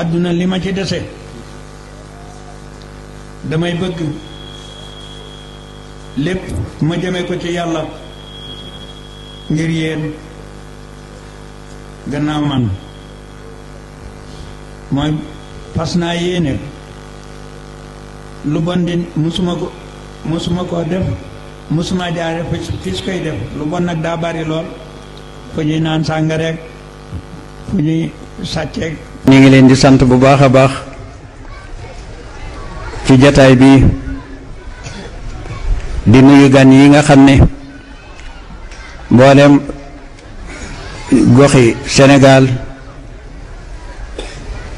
àdduna li ma ci dese damay bëgg lépp ma jëme ko ci yàlla ngir yéen gannaaw man mooy fas naa yéene lu bon di musuma koo def musuma jaare fi su koy def lu bon nag daa bari lool fu ñuy naan sàngareek fu ñuy sàcceek. ñu ngi leen di sant bu baax a baax ci jataay bi di nuyu gan yi nga xam ne mboolem goxi Sénégal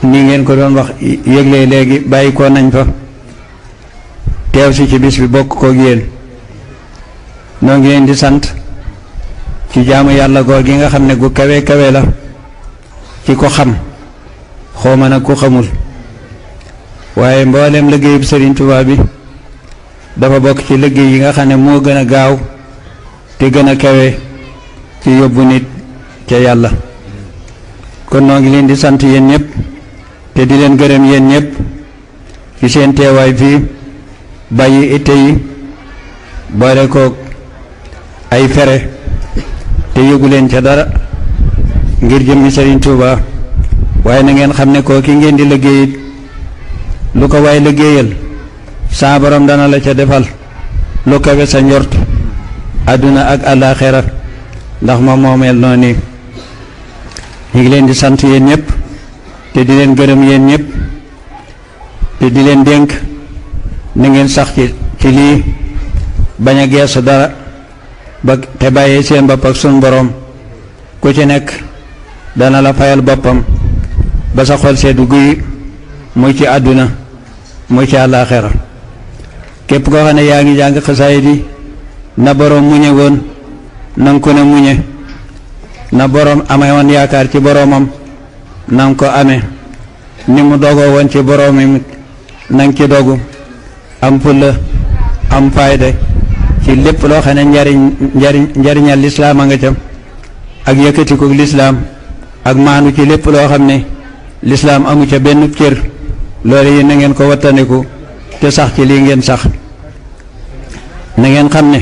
ni ngeen ko doon wax yëgle léegi bàyyi ko nañ fa teew si ci bis bi bokk koog yéen noo ngi leen di sant ci jaamu yàlla goor gi nga xam ne gu kawe kawe la ci ko xam xawma nag ku xamul waaye mboolem liggéeyub Sëriñ Tuubaa bi dafa bokk ci liggéey yi nga xam ne moo gën a gaaw te gën a kawe ci yóbbu nit ca yàlla kon noo ngi leen di sant yéen ñëpp te di leen gërëm yéen ñëpp ci seen teewaay fii bàyyi itte yi boole koog ay fere te yëgu leen ca dara ngir jëmmi Sëriñ Tuubaa waaye na ngeen xam ne koo ki ngeen di liggéeyit lu ko waay liggéeyal saa borom dana la ca defal lu kawe sa njort àdduna ak àllaaxira ndax moom moomeel noonu nii ñu ngi leen di sant yéen ñëpp te di leen gërëm yéen ñëpp te di leen dénk ni ngeen sax ci lii bañ a geesu dara ba te bàyyee seen bopp ak sun borom ku ci nekk dana la fayal boppam ba sa xol seddu guy muy ci àdduna muy ci àllaaxira képp koo xam ne yaa ngi jàng xasaayid yi na boroom muñe woon nanga ko ne muñe na boroom amee woon yaakaar ci boroomam nanga ko amee ni mu dogoo woon ci boroomam nanga ci dogu am fulla am fayda ci lépp loo xam ne njariñal lislaam a nga ca ak yëkkatiku lislaam ak maanu ci lépp loo xam ne lislaam amu ca benn cër loolu yi na ngeen ko wattandiku te sax ci lii ngeen sax na ngeen xam ne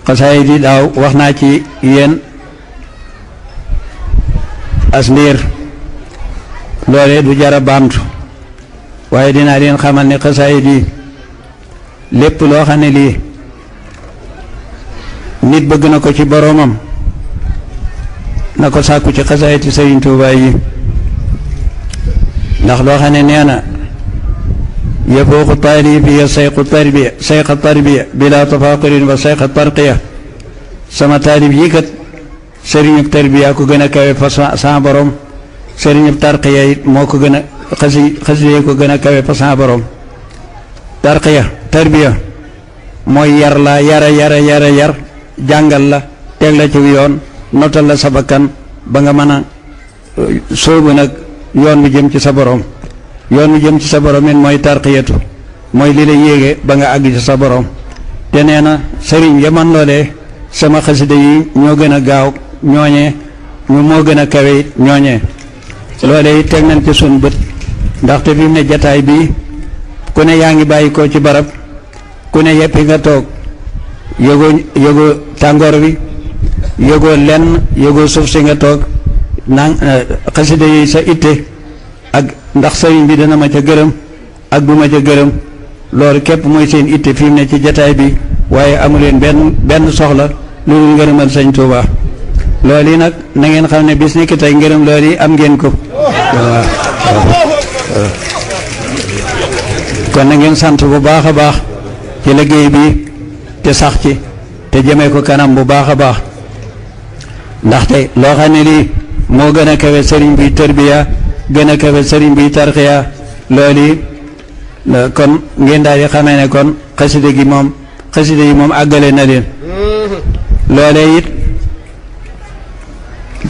xasaayid yi daaw wax naa ci yéen as ndiir loolee du jara baamtu waaye dinaa leen xamal ne xasaayid yi lépp loo xam ne lii nit bëgg na ko ci boroomam na ko sàkku ci xasaayid Sëriñ Tuubaa yi ndax loo xam ne nee na yafooqu taalibi sayqa tarbiya bila tafaaqurin wa sayqa tarqiya sama taalib yi kat sëriñub tarbiya ko gën a kawe fa sa borom sëriñub tarqiya it moo ko gën a xasiyee ko gën a kawe fa sa borom tarbiya mooy yar la yar jàngal la teg la ci yoon notal la sa bakkan ba nga mën a sóobu nag yoon wi jëm ci sa borom yoon wi jëm ci sa borom it mooy tarqiyatu mooy li la yéege ba nga àgg ci sa borom te nee na sëriñ ya man loolee sama xasida yi ñoo gën a gaaw ñooñee ñu moo gën a kawe it ñooñee loolee it teg nañ ci sun bët ndaxte fi mu ne jataay bii ku ne yaa ngi bàyyi ko ci barab ku ne yeppi nga toog yëgoo tàngoor wi yëgoo lenn yëgoo suuf si nga toog naan xasida yi sa itte ak ndax sëriñ bi dana ma ca gërëm ak du ma ca gërëm loolu képp mooy seen itte fi mu ne ci jataay bi waaye amu leen benn soxla lu dul ngërëmal Sëñ Tuubaa loolu yi nag na ngeen xam ne bis ni ki tey ngërëm loolu yi am ngeen ko kon na ngeen sant bu baax a baax ci liggéey bi te sax ci te jëmee ko kanam bu baax a baax ndaxte loo xam ne lii moo gën a kawe sëriñ bi tarbiya gën a kawe sëriñ bi tarxiya loolu kon ngeen daal di xamee ne kon xasida yi moom àggale na leen loolee it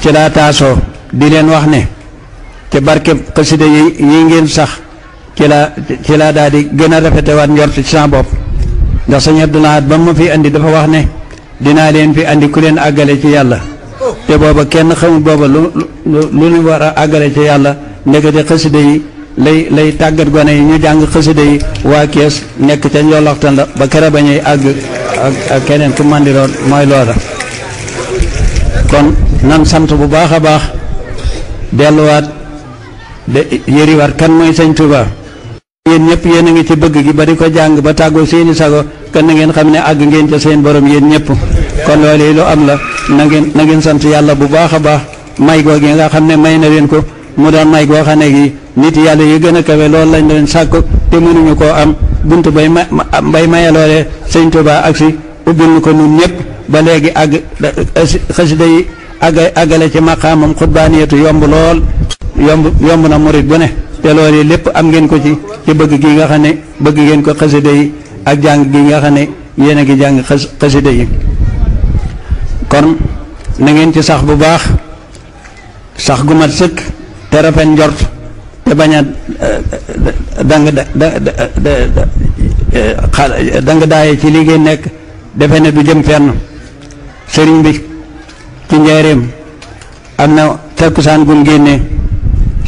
ci laa taasoo di leen wax ne ci barkeb xasida yi ngeen sax ci laa daal di gën a rafetewaat njort ci sama bopp ndax Sëñ Abdou Lahad ba ma fi andi dafa wax ne dinaa leen fi andi ku leen àggale ci yàlla te booba kenn xamul booba lu ñu war a àggale ci yàlla ndekete xasida yi lay tàggat gone yi ñu jàng xasida yi waa Kees nekk ca njoloxtan la ba kere ba ñuy àgg ak keneen ku mandi doon mooy loola. kon nan sant bu baax a baax delluwaat de yëriwaat kan mooy sëñ Tuubaa. yéen ñëpp yéen a ngi ci bëgg gi ba di ko jàng ba tàggoo seeni sago kan na ngeen xam ne àgg ngeen ca seen borom yéen ñëpp kon loolu lu am la na ngeen sant yàlla bu baax a baax may goo gi nga xam ne may na leen ko mu doon may goo xam ne gi nit yàlla yi gën a kawe loolu lañ doon sàkku te mënuñu koo am buntu bay maye loolee sëñ Tuubaa ak si ubbil ñu ko nun ñëpp ba léegi àgg xasida yi àggale ci maqaamam xutbaaniyatu yomb lool yomb na murit bu ne te loolu lépp am ngeen ko ci bëgg gi nga xam ne bëgg ngeen ko xasida yi ak jàng gi nga xam ne yéen a ngi jàng xasida yi kon na ngeen ci sax bu baax sax gu mat sëkk te rafet njort te bañ a danga daaye ci li ngeen nekk defe ne du jëm fenn sëriñ bi ci njaareem am na takkusaan gum génne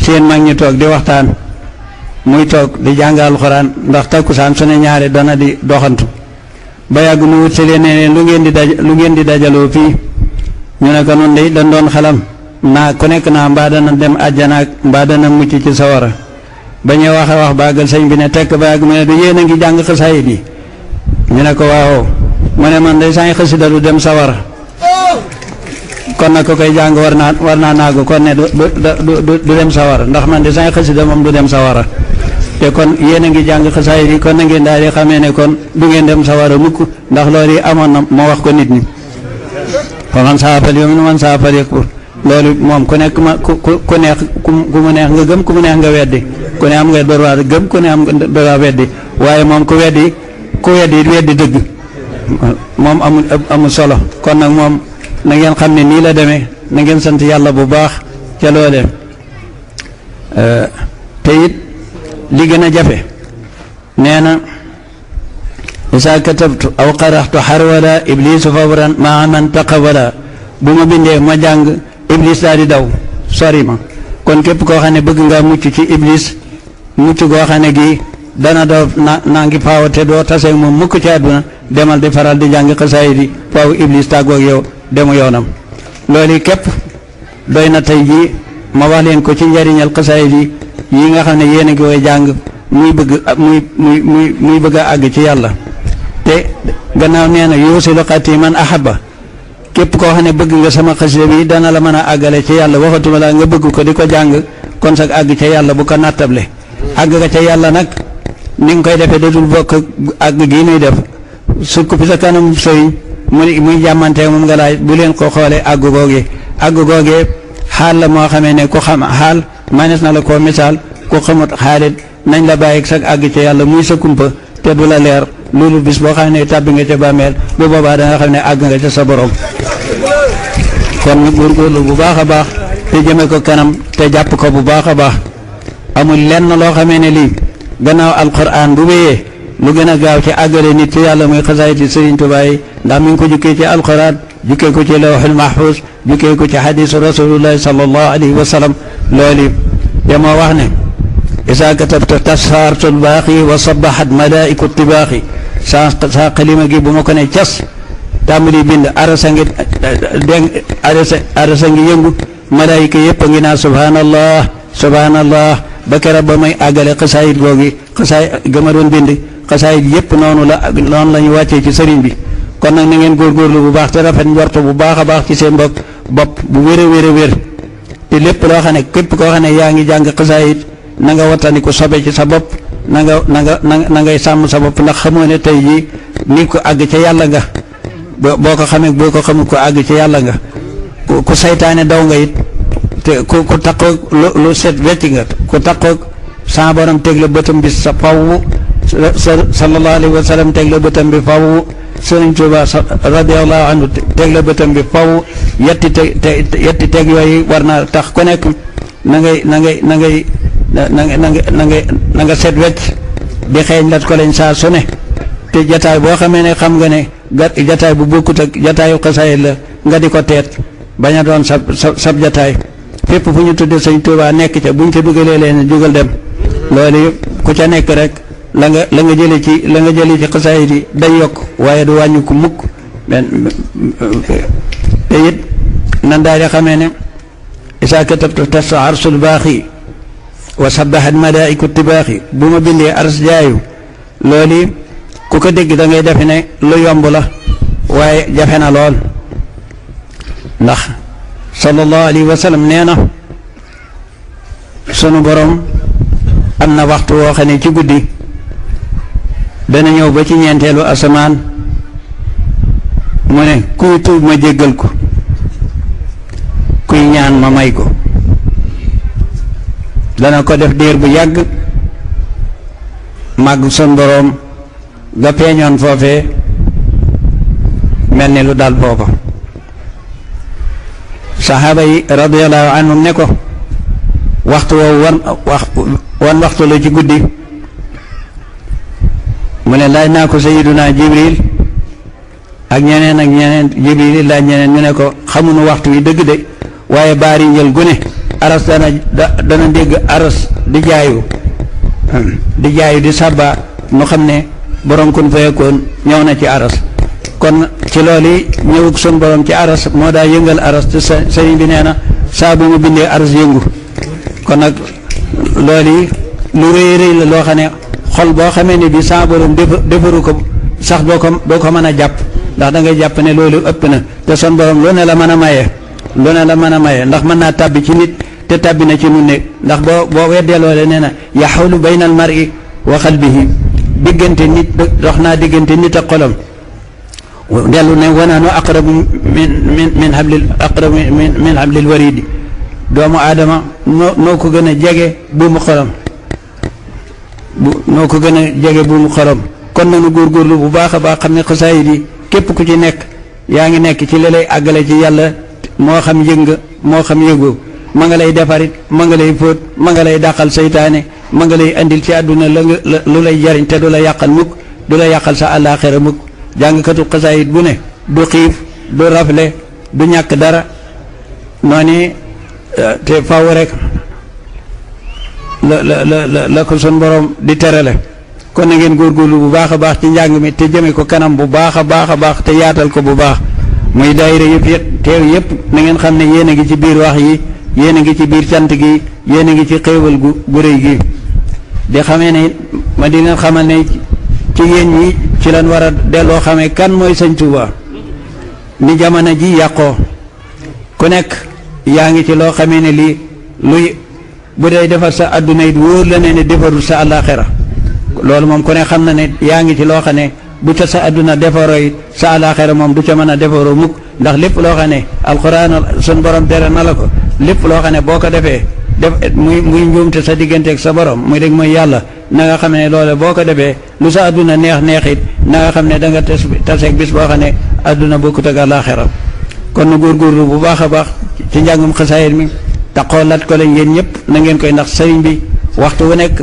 seen mag ñi toog di waxtaan muy toog di jàng alxuraan ndax takkusaan su ne ñaare dana di doxantu ba yàgg mu wut si leen ne lu ngeen di dajaloo fii ñu ne ko noonu day dañ doon xalam naa ku nekk naa mbaa dana dem àjjana ak mbaa dana mucc ci sawara ba ñuy wax baagal sëñ bi ne tekk ba yàgg mu ne du yéen a ngi jàng xasaayid yi ñu ne ko waaw mu ne man day saa xasida du dem sawara kon nag ko koy jàng war naa naagu kon ne du dem sawara ndax man de saa xasida moom du dem sawara te kon yéen a ngi jàng xasaayid yi kon na ngeen daal di xamee ne kon du ngeen dem sawara mukk ndax loolu yi amoon na moo wax ko nit ñi fa man saafal yow man saafal yëkkul loolu moom ku nekk ku neex ku mu neex nga gëm ku mu neex nga weddi ku ne am nga droit gëm ku ne am nga droit weddi waaye moom ku weddi dëgg moom amul solo kon nag moom na ngeen xam ne nii la demee na ngeen sant yàlla bu baax ca loolee te it li gën a jafe nee na isa katabtu aw qaraxtu xarwala iblisu fawran maa man taqawala bu ma bindee ma jàng iblis daal di daw sori ma kon képp koo xam ne bëgg nga mucc ci iblis mucc goo xam ne gii dana doo naa ngi faaw te doo tase moom mukk ci àdduna demal di faral di jàng xasaayid yi faaw iblis tàggoog yow demu yoonam loolu képp doy na tey jii ma wax leen ko ci njariñal xasaayid yi nga xam ne yéen a ngi koy jàng muy bëgg a àgg ci yàlla te gannaaw nee na yuusilu xati man ahabba képp koo xam ne bëgg nga sama xasida bi dana la mën a àggale ci yàlla waxatuma la nga bëgg ko di ko jàng kon sax àgg ca yàlla bu ko nattable àgg nga ca yàlla nag ni nga koy defee dadul bokk àgg gii nuy def sukk fi sa kanam sëriñ muy jàmmantee moom nga laaj bu leen ko xoolee àgg googee xaal la moo xamee ne ku xam xaal manees na la koo misaal ku xamut xaalit nañ la bàyyi sax àgg ca yàlla muy sa kumpa te du la leer loolu bis boo xam ne tàbbi nga ca bàmmeel bu boobaa da nga xam ne àgg nga ca sa borom kon ñu góorgóorlu bu baax a baax te jëme ko kanam te jàpp ko bu baax a baax amul lenn loo xamee ne lii gannaaw alquran bu wéyee lu gën a gaaw ci àggale nit ci yàlla muy xasaayid yi Sëriñ Tuubaa yi ndax mi ngi ko jukkee ci alquran jukkee ko ci lawhul mahfuz jukkee ko ci xadiisu rasulullahi sallallahu alayhi wa sallam loolu ya moo wax ne isa katabta tashartul baaxi wa sabahat malaiku tibaaxi saa xalima gi bu ma ko ne cas tàmbali bind arasa ngi yëngu malaayika yëpp a ngi naa subhanallah ba keroog ba may àggale xasaayid googi gama doon bind xasaayid yëpp noonu la ñu wàccee ci sëriñ bi kon nag na ngeen góorgóorlu bu baax te rafet njorto bu baax a baax ci seen bopp bu wér a wér te lépp loo xam ne képp koo xam ne yaa ngi jàng xasaayid na nga wattani ko sobe ci sa bopp na ngay sàmm sa bopp ndax xamoo ne tey jii ni ko àgg ca yàlla nga boo ko xamee boo ko xamul ko àgg ca yàlla nga ku saytaane daw nga it te ku taqoog lu set wecc nga ku taqoog sa borom teg la bëtam bi sa faww sallallahu alayhi wa sallam teg la bëtam bi faww Sëriñ Tuuba radiyallahu anhu teg la bëtam bi faww yetti teg yooyu war na tax ku nekk na nga set wecc di xeeñ lat ko lañ saa su ne te jataay boo xamee ne xam nga ne jataay bu bokkut ak jataayu xasaayid la nga di ko teet bañ a doon sab jataay fépp fu ñu tudde sëñ Tuubaa nekk ca buñ ca dugalee leen jógal dem loolu ku ca nekk rek la nga jële ci xasaayid yi day yokk waaye du wàññi ko mukk te it nan daal di xamee ne isaa katabtu tasa arsul baaxi wa sabahat malaaiku tibaaxi bu ma bindee ars jaayu loolu ku ko dégg da ngay defe ne lu yomb la waaye jafe na lool ndax sallallahu alayhi wa sallam nee na sunu borom am na waxtu woo xam ne ci guddi dana ñëw ba ci ñeenteelu asamaan mu ne kuy tuub ma jéggal ko kuy ñaan ma may ko dana ko def diir bu yàgg màgg sunu borom ga peeñoon foofee mel ni lu dal booba saxaaba yi radiyallahu anhum ne ko waxtu woowu wan waxtu la ci guddi mu ne laaj naa ko sayiduna jibril ak ñeneen jibril laaj ñeneen ñu ne ko xamuñu waxtu wi dëgg de waaye baari njël gu ne aras dana dégg aras di jaayu di sàbba nu xam ne borom kun fayakoon ñëw na ci aras kon ci loolu ñëwug sun borom ci aras moo daa yëngal aras te sëriñ bi nee na saa bu mu bindee aras yëngu kon nag loolu lu rëy la loo xam ne xol boo xamee ne bi saa borom defaru ko sax doo ko mën a jàpp ndax da ngay jàpp ne loolu ëpp na te sun borom lu ne la mën a maye ndax mën naa tàbbi ci nit te tàbbi na ci nun ne ndax boo weddee loole nee na yaxawlu bayna al mar'i wa qalbihi diggante nit dox naa diggante nit ak xolam dellu ne wanaanu aqrabu min hablil waridi doomu aadama noo ko gën a jege buumu xolam noo ko gën a jege buumu xolam kon nanu góorgóorlu bu baax a baax xam ne xasaayid yi képp ku ci nekk yaa ngi nekk ci li lay àggale ci yàlla moo xam yëg nga moo xam yëgoo ma nga lay defarit ma nga lay fóot ma nga lay dàqal seytaane ma nga lay andil ci àdduna lu lay jariñ te du la yàqal mukk du la yàqal sa àllaaxira mukk jàngkatu xasaayid bu ne du xiif du rafle du ñàkk dara noonu te faw rek la ko sun borom di terale kon na ngeen góorgóorlu bu baax a baax ci njàng mi te jëme ko kanam bu baax a baax te yaatal ko bu baax muy daayira yëpp teew yëpp na ngeen xam ne yéen a ngi ci biir wax yi yéen a ngi ci biir cant gi yéen a ngi ci xéewal gu rëy gi di xamee ne ma di leen xamal ne ci yéen ñi ci lan war a delloo xamee kan mooy sëñ Tuuba ni jamono ji yàqoo ku nekk yaa ngi ci loo xamee ne lii luy bu dee defar sa adduna it wóor la ne defarul sa àllaaxira loolu moom ku ne xam na ne yaa ngi ci loo xam ne bu ca sa adduna defaroo it sa àllaaxira moom du ca mën a defaroo mukk ndax lépp loo xam ne alxuraan sun borom tere na la ko lépp loo xam ne boo ko defee muy njuumte sa digganteeg sa borom muy dégg mooy yàlla na nga xam ne loole boo ko defee lu sa adduna neex it na nga xam ne da nga taseeg bis boo xam ne adduna bokkut ak àllaaxira kon nu góorgóorlu bu baax a baax ci njàngum xasaayid mi taxoo lat ko lañ yéen ñëpp na ngeen koy ndax sëriñ bi waxtu wu nekk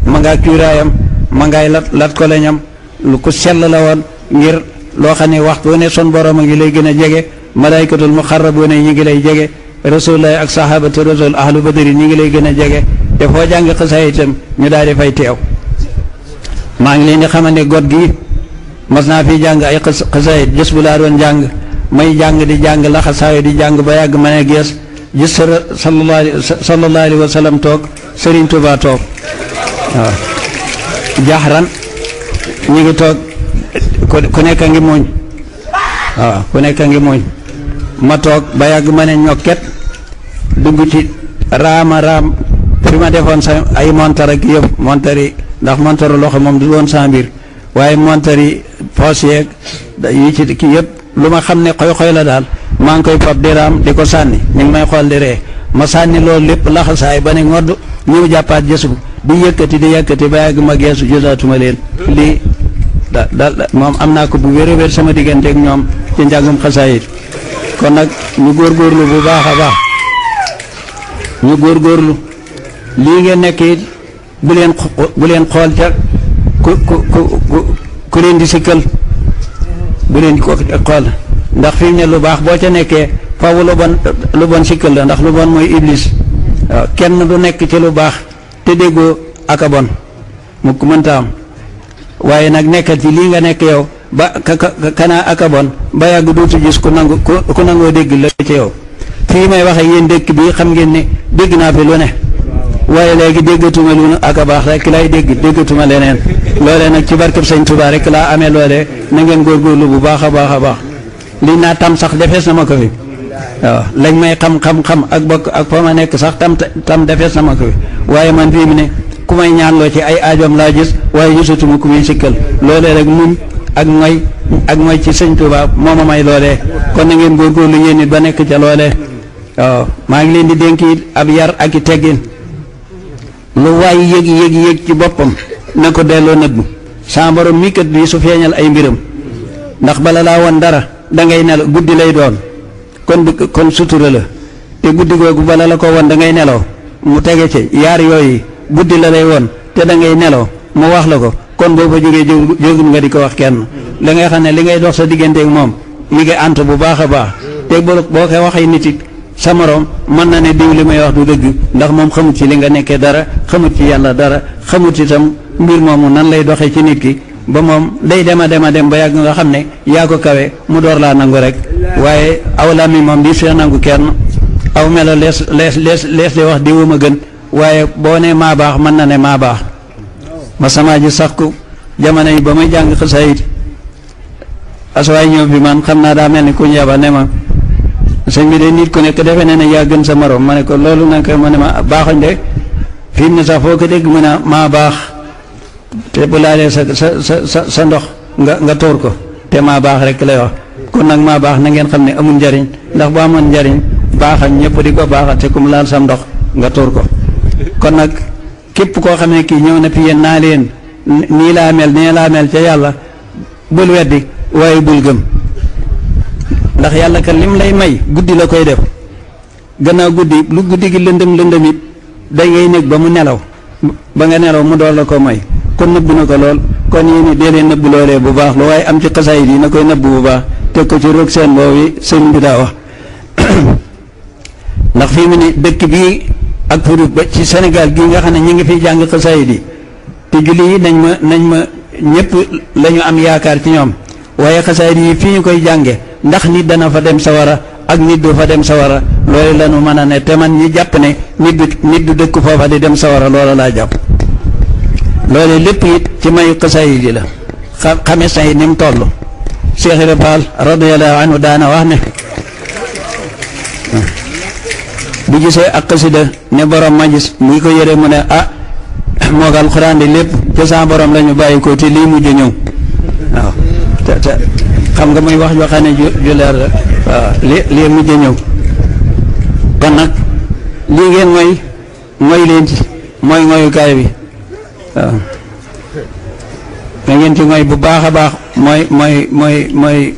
ma ngaa cuuraayam ma ngaay lat ko lañam lu ko sell la woon ngir loo xam ne waxtu wu ne son borom a ngi lay gën a jege malaaykatul muxarrabuuna ñi ngi lay jege rasulullah ak sahabatu rasul ahlu badri ñi ngi lay gën a jege te foo jàng xasaayid itam ñu daal di fay teew maa ngi leen di xamal ne got gi mas naa fi jàng ay xasaayid gis bu laa doon jàng may jàng di jàng laxasaayu di jàng ba yàgg ma ne gees gis sallallahu alayhi wa sallam toog Serigne Touba toog waaw jaxran ñi ngi toog ku nekk a ngi muuñ waaw ku nekk a ngi muuñ ma toog ba yàgg ma ne ñokket dugg ci raam fi ma defoon sa ay montar ak yëpp montar yi ndax montaru loxo moom du woon sa mbir waaye montar yi poos yeeg yi ci kii yëpp lu ma xam ne xoy la daal maa ngi koy fab di raam di ko sànni ñu ngi may xool di ree ma sànni loolu lépp laxasaay ba ne ngodd ñëw jàppaat jësu di yëkkati ba yàgg ma geesu jotaatuma leen lii daal moom am naa ko bu wér a wér sama digganteeg ñoom ci njàngum xasaayid kon nag ñu góorgóorlu bu baax a baax ñu góorgóorlu lii ngeen nekk it bu leen xool ca ku leen di sikkal bu leen ko xool ndax fi mu ne lu baax boo ca nekkee faaw lu bon sikkal la ndax lu bon mooy iblis waaw kenn du nekk ci lu baax te déggoo ak a bon mu ko mënta am waaye nag nekkal ci lii nga nekk yow ba kanaa ak a bon ba yàgg dootu gis ku nangoo dégg la ci yow. fii may waxe yéen dëkk bi xam ngeen ne dégg naa fi lu ne waaye léegi déggatuma lu ak a baax rek lay déggatuma leneen loolee nag ci barkeb Sëñ Tuubaa rek laa amee loolee na ngeen góorgóorlu bu baax a baax a baax li naa tam sax defees na ma ko fi waaw lañ may xam ak bokk ak fa ma nekk sax tam defees na ma ko fi waaye man fii mu ne ku may ñaanloo ci ay aajoom laa gis waaye gisatuma ku muy sikkal loolee rek muñ ak mooy ci Sëñ Tuubaa moo ma may loolee kon na ngeen góorgóorlu yéen it ba nekk ca loolee waaw maa ngi leen di dénk it ab yar ak i teggin lu waay yëg ci boppam na ko delloo nëbbu sa borom mi kat bi su feeñal ay mbiram ndax bala laa woon dara da ngay nelaw guddi lay doon kon sutura la te guddi googu bala la ko woon da ngay nelaw mu tege ci yaar yooyu guddi la lay woon te da ngay nelaw mu wax la ko kon boo fa jógee jógul nga di ko wax kenn da ngay xam ne li ngay dox sa digganteeg moom mi ngi ànt bu baax a baax te boo koy waxee nit it sa morom mën na ne diw li may wax du dëgg ndax moom xamut ci li nga nekkee dara xamut ci yàlla dara xamut itam mbir moomu nan lay doxee ci nit ki ba moom day dem ba yàgg nga xam ne yaa ko kawe mu door laa nangu rek waaye aw làmmiñ mi moom di see nangu kenn aw melo lees di wax diwuma gën waaye boo ne maa baax mën na ne maa baax ma sama ji sax ko jamono yi ba may jàng xasaayid aswaay ñëw bi man xam naa daa mel ni ku ñu yaba ne ma sëñ bi de nit ku nekk defe ne yaa gën sa morom ma ne ko loolu nag ma ne ma baaxuñ de fi mu ne sax foo ko dégg mu ne maa baax te bu laalee sa ndox nga tóor ko te maa baax rek lay wax kon nag maa baax na ngeen xam ne amul njariñ ndax bu amoon njariñ baaxal ñëpp di ko baaxal te kum laal sam ndox nga tóor ko kon nag képp koo xam ne kii ñëw na fi yéen naa leen nii laa mel ca yàlla bul weddi waaye bul gëm ndax yàlla kat lim lay may guddi la koy def gannaaw guddi lu guddi gi lëndëm it day ngay nekk ba mu nelaw ba nga nelaw mu door la ko may kon nëbbu na ko lool kon yéen dee leen nëbbu loolee bu baax lu waaye am ci xasaayid yi na koy nëbbu bu baax teg ko ci roog seen boobu sëñ bi daa wax ndax fii mu ne dëkk bii ak furut ba ci Sénégal gii nga xam ne ñu ngi fiy jàng xasaayid yi te julli yi nañ ma ñëpp la ñu am yaakaar ci ñoom waaye xasaayid yi fii ñu koy jànge ndax nit dana fa dem sawara ak nit du fa dem sawara loolu la nu mën a ne te man ñi jàpp ne nit du dëkk foofa di dem sawara loola laa jàpp loolu lépp it ci mayu xasaayid yi la xame say ni mu toll Cheikh Ibra Fall radiyallahu anhu daana wax ne bu gisee ak xasida ne borom ma gis muy ko yëre mu ne moo alxuraan di lépp ca sa borom la ñu bàyyi ko te lii mujj ñëw waaw te xam nga muy wax joo xam ne ju leer la waaw lii mujj ñëw kon nag lii ngeen mooy leen ci mooy ngoyukaay bi waaw da ngeen ci ngoy bu baax a baax mooy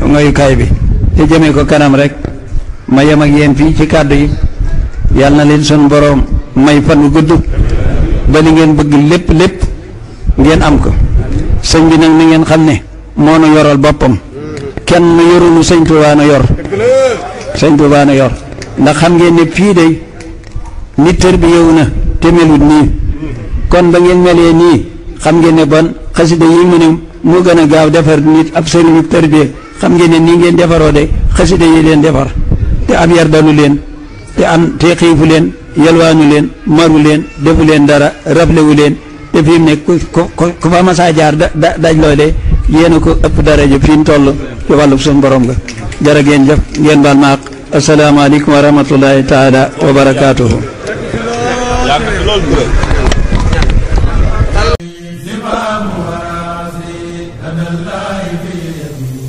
ngoyukaay bi te jëmee ko kanam rek ma yem ak yéen fii ci kàddu yi yàlla na leen sun boroom may fan wu gudd ba li ngeen bëgg lépp ngeen am ko sëñ bi nag na ngeen xam ne moo nu yoral boppam kenn yorunu sëñ Tuubaa na yor sëñ Tuubaa na yor ndax xam ngeen ne fii de nit tër bi yow na te melut nii kon ba ngeen melee nii xam ngeen ne bon xasida yi mu ne moo gën a gaaw defar nit ab sëriñu tër bi xam ngeen ne nii ngeen defaroo de xasida yi leen defar te ab yar dalu leen te xiifu leen yalwaanu leen maru leen defu leen dara raflewu leen te fi mu ne ku fa masaa jaar daj loole yéen a ko ëpp daraja fi mu toll ci wàllu suñu borom nga jërë ngeen jëf ngeen baal ma àq asalaamaaleykum wa rahmatullahi taala wa barakaatuhu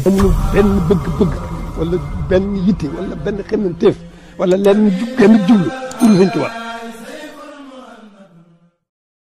amul benn bëgg-bëgg wala benn yitte wala benn xemmanteef wala lenn jublu pour Sëñ Tuubaa